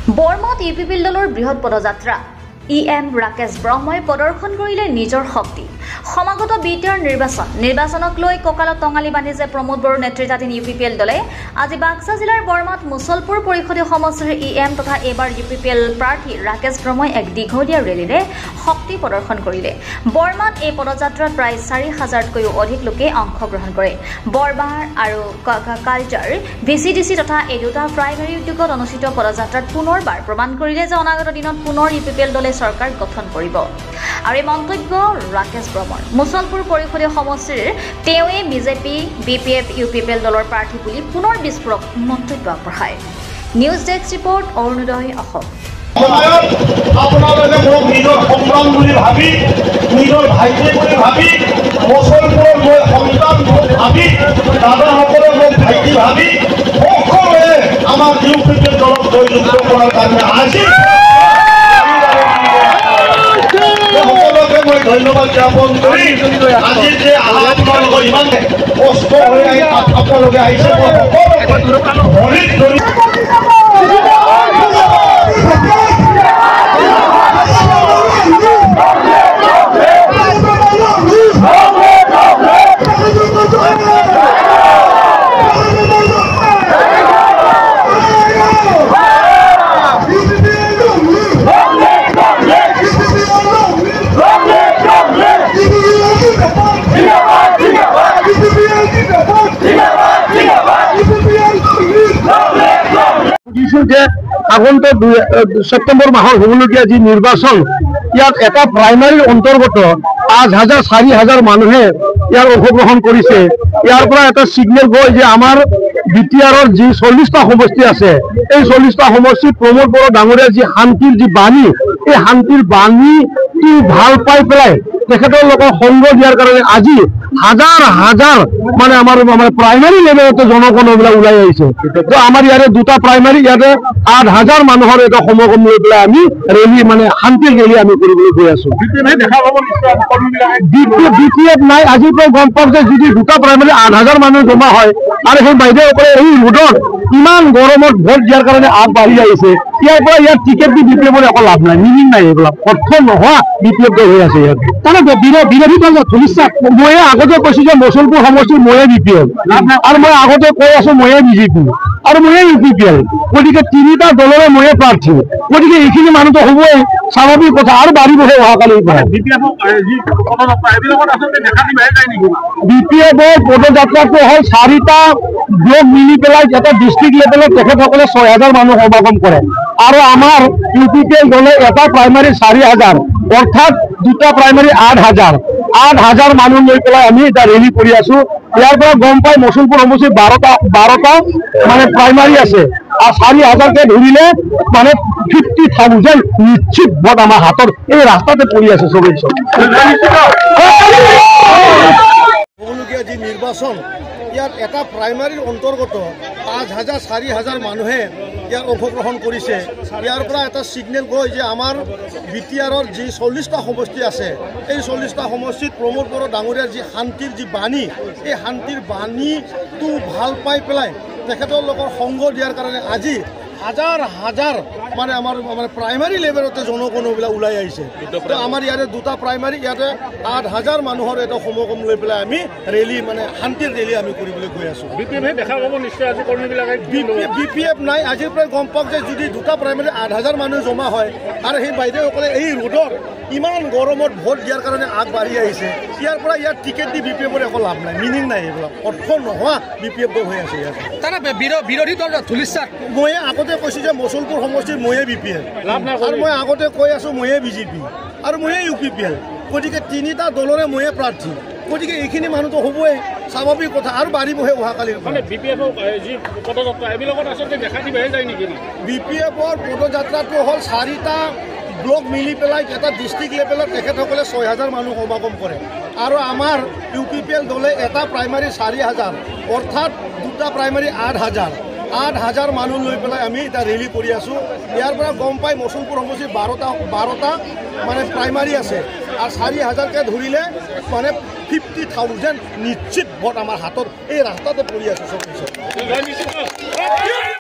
বৰমাত UPPL দলৰ বৃহৎ পদযাত্ৰা EM ৰাকেশ ব্ৰহ্মই প্ৰদৰ্শন কৰিলে নিজৰ শক্তি। সমাগত বিটিআৰ নিৰ্বাচনক লৈ কঁকালত টঙালি বান্ধিছে প্ৰমোদ বড়োৰ নেতৃত্বাধীন ইউপিপিএল দলে আজি বাক্সা জিলাৰ বৰমাত মুছলপুৰ পৰিষদীয় সমষ্টিৰ EM তথা এইবাৰ ইউপিপিএল প্ৰাৰ্থী ৰাকেশ ব্ৰহ্মই এক দীঘলীয়া ৰেলীৰে শক্তি প্ৰদৰ্শন কৰিলে। বৰমাত এই পদযাত্ৰাত প্ৰায় ৪,০০০তকৈও অধিক লোকে অংশগ্ৰহণ কৰে। বৰবাহাৰ আৰু কালচাৰ VCDC তথা এই দুটা প্ৰাইমাৰী উদ্যোগত অনুষ্ঠিত পদযাত্ৰাত পুনৰবাৰ প্ৰমাণ কৰিলে যে অনাগত দিনত পুনৰ ইউপিপিএল দলে চৰকাৰ গঠন কৰিব। আৰু এই মন্তব্য ৰাকেশ ব্ৰহ্মৰ মুছলপুৰ পৰিষদীয় সমষ্টিৰ তেওঁৱে বিজেপি BPF ইউপিপিএল দলৰ প্ৰাৰ্থী বুলি পুনৰ বিস্ফোৰক মন্তব্য আগবঢ়ায়। News desk report Arunodoy Assam. আপোনালোকে মোক নিজৰ সন্তান বুলি ভাবি নিজৰ ভাইটি বুলি ভাবি মুছলপুৰৰ মই সন্তান বুলি ভাবি দাদাসকলে মোক ভাইটি ভাবি সকলোৱে আমাৰ ইউপিপিএল দলক জয়যুক্ত কৰাৰ কাৰণে আজি সকলোকে মই ধন্যবাদ জ্ঞাপন কৰি আজি যে আপোনালোকৰ ইমান কষ্ট হৈ আপোনালোকে আহিছে মই সকলোকে ভৰিত ধৰি যে আগন্তুক সেপ্টেম্বৰ মাহৰ হ'বলগীয়া যি নিৰ্বাচন ইয়াত এটা প্ৰাইমাৰীৰ অন্তৰ্গত ৫,০০০ ৪,০০০ মানুহে ইয়াৰ অংশগ্ৰহণ কৰিছে। ইয়াৰ পৰা এটা ছিগনেল গৈ যে আমাৰ বিটিআৰৰ যি ৪০টা সমষ্টি আছে এই ৪০টা সমষ্টিত প্ৰমোদ বড়ো ডাঙৰীয়াৰ যি শান্তিৰ যি বাণী এই শান্তিৰ বাণীটো ভাল পাই পেলাই তেখেতৰ লগত সংগ দিয়াৰ কাৰণে আজি হাজাৰ হাজাৰ মানে আমাৰ প্ৰাইমাৰী লেভেলতে জনগণবিলাক ওলাই আহিছে। তো আমাৰ ইয়াৰে দুটা প্ৰাইমাৰী ইয়াতে ৮,০০০ মানুহৰ এটা সমাগম লৈ পেলাই আমি ৰেলী মানে শান্তিৰ ৰেলী আমি কৰিবলৈ গৈ আছো। BPF নাই আজিৰ পৰা গম পাম যে যদি দুটা প্ৰাইমাৰী ৮,০০০ মানুহ জমা হয় আৰু সেই বাইদেউসকলে এই ৰোডত ইমান গৰমত ভোট দিয়াৰ কাৰণে আগবাঢ়ি আহিছে ইয়াৰ পৰা ইয়াত টিকেট দি BPFৰ একো লাভ নাই, মিনিং নাই, এইবিলাক অৰ্থ নোহোৱা BPF হৈ আছে ইয়াত। তাৰমানে বিৰোধী দল ধৰিছা মই আগতে কৈছো যে মুছলপুৰ সমষ্টিৰ ময়ে BPF আৰু মই আগতে কৈ আছো ময়ে বিজেপি আৰু ময়ে ইউপিপিএল, গতিকে তিনিটা দলৰে ময়ে প্ৰাৰ্থী, গতিকে এইখিনি মানুহটো হ'বই স্বাভাৱিক কথা আৰু বাঢ়িবহে অহাকালিৰ পৰা। BPFৰ পদযাত্ৰাটো হ'ল 4টা ব্লক মিলি পেলাই এটা ডিষ্ট্ৰিক্ট লেভেলত তেখেতসকলে 6,০০০ মানুহ সমাগম কৰে আৰু আমাৰ ইউপিপিএল দলে এটা প্ৰাইমাৰী 4,০০০ অৰ্থাৎ দুটা প্ৰাইমাৰী ৮,০০০ মানুহ লৈ পেলাই আমি এটা ৰেলী কৰি আছো। ইয়াৰ পৰা গম পাই মুছলপুৰ সমষ্টিত 12টা মানে প্ৰাইমাৰী আছে আৰু 4,০০০কে ধৰিলে মানে 50,000 নিশ্চিত ভোট আমাৰ হাতত এই ৰাস্তাতে পৰি আছে। হ'বলগীয়া যি নিৰ্বাচন ইয়াত এটা প্ৰাইমাৰীৰ অন্তৰ্গত ৫,০০০ ৪,০০০ মানুহে ইয়াত অংশগ্ৰহণ কৰিছে। ইয়াৰ পৰা এটা ছিগনেল গৈ যে আমাৰ বিটিআৰৰ যি ৪০টা সমষ্টি আছে এই ৪০টা সমষ্টিত প্ৰমোদ বড়ো ডাঙৰীয়াৰ যি শান্তিৰ যি বাণী এই শান্তিৰ বাণীটো ভাল পাই পেলাই তেখেতৰ লগত সংগ দিয়াৰ কাৰণে আজি হাজাৰ হাজাৰ মানে আমাৰ প্ৰাইমাৰী লেভেলতে জনগণবিলাক ওলাই আহিছে। তো আমাৰ ইয়াতে দুটা প্ৰাইমাৰী ইয়াতে ৮,০০০ মানুহৰ এটা সমাগম লৈ পেলাই আমি ৰেলী মানে শান্তিৰ ৰেলী আমি কৰিবলৈ গৈ আছো। BPF নাই আজিৰ পৰাই গম পাওক যে যদি দুটা প্ৰাইমাৰী ৮,০০০ মানুহ জমা হয় আৰু সেই বাইদেউসকলে এই ৰোডত ইমান গৰমত ভোট দিয়াৰ কাৰণে আগবাঢ়ি আহিছে ইয়াৰ পৰা ইয়াত টিকেট দি BPFৰ একো লাভ নাই, মিনিং নাই, এইবিলাক অৰ্থ নোহোৱা BPF হৈ আছে ইয়াত। বিৰোধী দল ধৰিছা মই আগতে কৈছো যে মুছলপুৰ সমষ্টিৰ ময়ে BPF আৰু মই আগতে কৈ আছো ময়ে বিজেপি আৰু ময়ে ইউপিপিএল, গতিকে তিনিটা দলৰে ময়ে প্ৰাৰ্থী, গতিকে এইখিনি মানুহটো হ'বই স্বাভাৱিক কথা আৰু বাঢ়িবহে অহাকালিৰ। BPFৰ পদযাত্ৰাটো হ'ল 4টা ব্লক মিলি পেলাই এটা ডিষ্ট্ৰিক্ট লেভেলত তেখেতসকলে 6,০০০ মানুহ সমাগম কৰে আৰু আমাৰ ইউপিপিএল দলে এটা প্ৰাইমাৰী 4,০০০ অৰ্থাৎ দুটা প্ৰাইমাৰী 8,০০০ 8,০০০ মানুহ লৈ পেলাই আমি এটা ৰেলী কৰি আছো। ইয়াৰ পৰা গম পাই মুছলপুৰ সমষ্টিত 12টা মানে প্ৰাইমাৰী আছে আৰু 4,০০০কে ধৰিলে মানে 50,000 নিশ্চিত ভোট আমাৰ হাতত এই ৰাস্তাতে পৰি আছে।